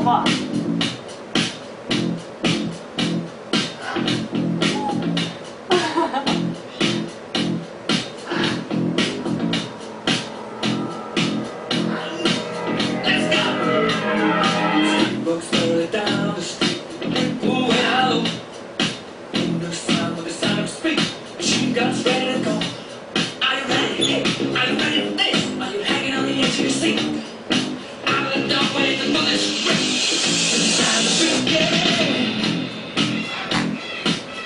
yourself off.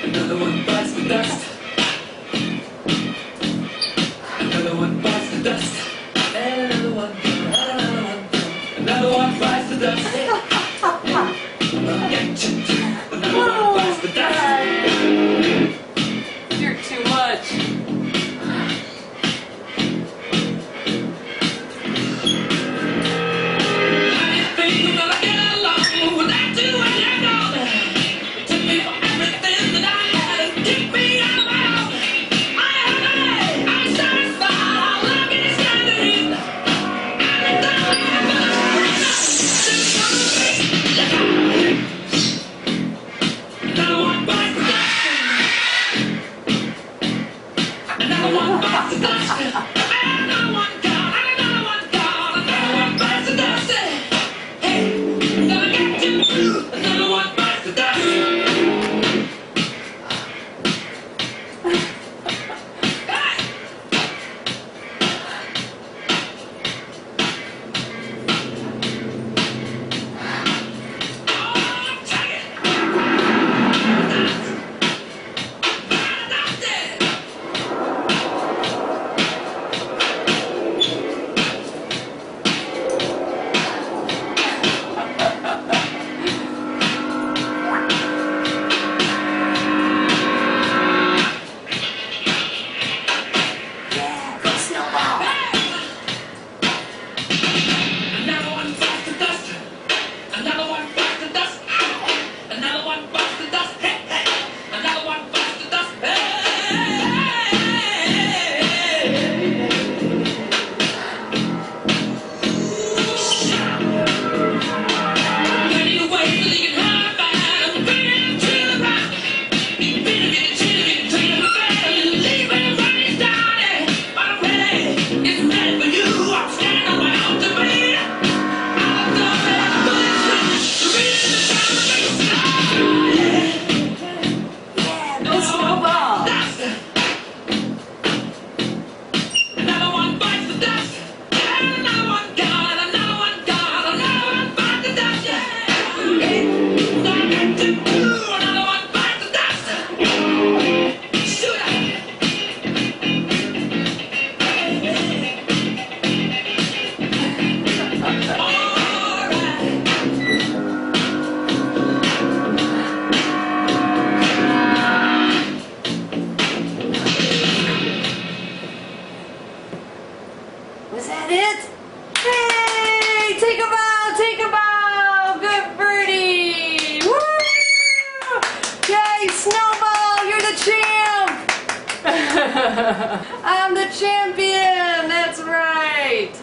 Another one bites the dust. Another one bites the dust. And another one bites the dust. Another one bites the dust. You're too much. Another one bites the dust. Another one gone. Another one gone. Another one bites the dust. Hey, gonna get you. Another one bites the dust. Was that it? Hey! Take a bow! Take a bow! Good birdie! Woo! Yay! Snowball! You're the champ! I'm the champion! That's right!